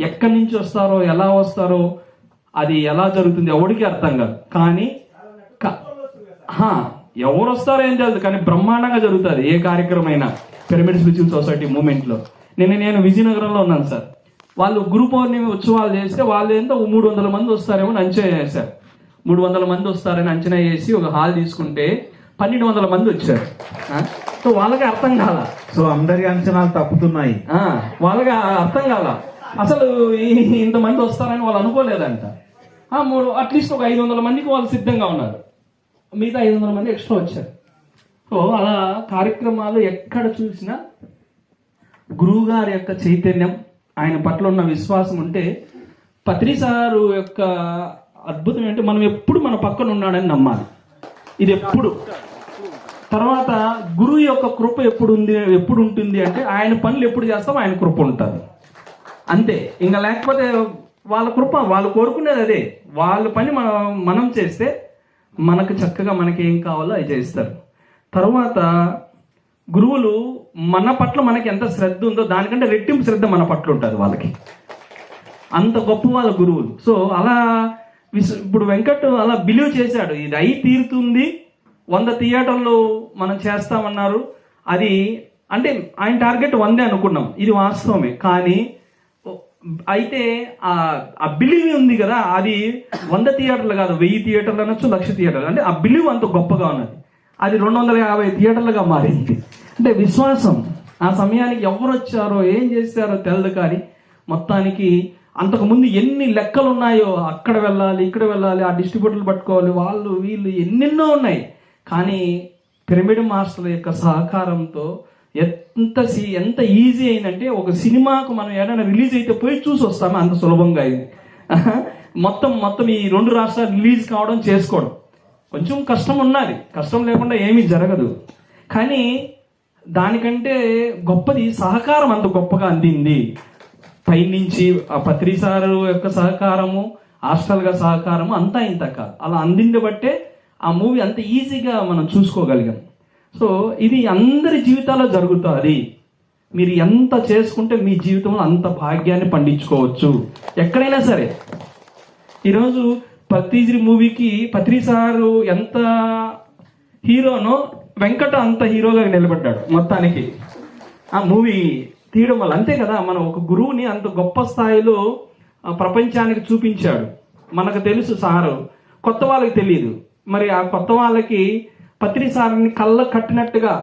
ఎక్కడి నుంచి వస్తారో ఎలా వస్తారో అది ఎలా జరుగుతుంది ఎవరికి అర్థం కాదు. కానీ ఎవరు వస్తారో ఏం తెలియదు, కానీ బ్రహ్మాండంగా జరుగుతుంది ఏ కార్యక్రమం అయినా. పిరమిడ్ స్పిరిచువల్ సొసైటీ మూమెంట్లో నేను విజయనగరంలో ఉన్నాను సార్. వాళ్ళు గురు పౌర్ణమి ఉత్సవాలు చేస్తే వాళ్ళు ఏంటో 300 మంది వస్తారేమో అని అంచనా చేశారు. 300 మంది వస్తారని అంచనా చేసి ఒక హాల్ తీసుకుంటే 1200 మంది వచ్చారు. సో వాళ్ళకి అర్థం కాల. సో అందరి అంచనాలు తప్పుతున్నాయి. వాళ్ళకి అర్థం కాల అసలు ఇంతమంది వస్తారని వాళ్ళు అనుకోలేదంట. అట్లీస్ట్ ఒక 500 మందికి వాళ్ళు సిద్ధంగా ఉన్నారు, మిగతా 500 మంది ఎక్స్ట్రా వచ్చారు. సో అలా కార్యక్రమాలు ఎక్కడ చూసినా గురువు గారి యొక్క చైతన్యం, ఆయన పట్ల ఉన్న విశ్వాసం ఉంటే, పత్రి సారు యొక్క అద్భుతం ఏంటంటే మనం ఎప్పుడు మన పక్కన ఉన్నాడని నమ్మాలి. ఇది ఎప్పుడు. తర్వాత గురువు యొక్క కృప ఎప్పుడు ఉంటుంది అంటే ఆయన పనులు ఎప్పుడు చేస్తామో ఆయన కృప ఉంటుంది అంతే. ఇంకా లేకపోతే వాళ్ళ కృప, వాళ్ళు కోరుకునేది అదే. వాళ్ళ పని మనం చేస్తే మనకు చక్కగా మనకి ఏం కావాలో అది చేస్తారు. తర్వాత గురువులు మన పట్ల మనకి ఎంత శ్రద్ధ ఉందో దానికంటే రెట్టింపు శ్రద్ధ మన పట్ల ఉంటుంది వాళ్ళకి. అంత గొప్ప వాళ్ళ గురువులు. సో అలా ఇప్పుడు వెంకట్ అలా బిలీవ్ చేశాడు, ఇది అయి తీరుతుంది, 100 థియేటర్లు మనం చేస్తామన్నారు. అది అంటే ఆయన టార్గెట్ 100 అనుకున్నాం, ఇది వాస్తవమే. కానీ అయితే ఆ బిలీవ్ ఉంది కదా, అది 100 థియేటర్లు కాదు, 1000 థియేటర్లు అనొచ్చు, 1,00,000 థియేటర్లు. అంటే ఆ బిలీవ్ అంత గొప్పగా ఉన్నది. అది 250 థియేటర్లుగా మారింది. అంటే విశ్వాసం. ఆ సమయానికి ఎవరు వచ్చారో ఏం చేశారో తెలియదు, కానీ మొత్తానికి అంతకుముందు ఎన్ని లెక్కలు ఉన్నాయో, అక్కడ వెళ్ళాలి ఇక్కడ వెళ్ళాలి, ఆ డిస్ట్రిబ్యూటర్లు పట్టుకోవాలి, వాళ్ళు వీళ్ళు ఎన్నెన్నో ఉన్నాయి. కానీ పిరమిడ్ మాస్టర్ల యొక్క సహకారంతో ఎంత ఈజీ అయిందంటే, ఒక సినిమాకు మనం ఏదైనా రిలీజ్ అయితే పోయి చూసి వస్తామో అంత సులభంగా అయింది. మొత్తం ఈ 2 రాష్ట్రాలు రిలీజ్ కావడం, చేసుకోవడం కొంచెం కష్టం ఉన్నది. కష్టం లేకుండా ఏమీ జరగదు. కానీ దానికంటే గొప్పది సహకారం అంత గొప్పగా అందింది పైనుంచి. ఆ పత్రి సారు యొక్క సహకారము, హాస్టల్గా సహకారము అంతా ఇంత కాదు, అలా అందింది బట్టే ఆ మూవీ అంత ఈజీగా మనం చూసుకోగలిగాం. సో ఇది అందరి జీవితాల్లో జరుగుతుంది. మీరు ఎంత చేసుకుంటే మీ జీవితంలో అంత భాగ్యాన్ని పండించుకోవచ్చు ఎక్కడైనా సరే. ఈరోజు పత్రిజీ మూవీకి పత్రి సారు ఎంత హీరోనో వెంకట అంత హీరోగా నిలబడ్డాడు మొత్తానికి ఆ మూవీ తీయడం వల్ల. అంతే కదా, మనం ఒక గురువుని అంత గొప్ప స్థాయిలో ప్రపంచానికి చూపించాడు. మనకు తెలుసు సారు, కొత్త వాళ్ళకి తెలియదు. మరి ఆ కొత్త వాళ్ళకి పత్రి సారుని కళ్ళ కట్టినట్టుగా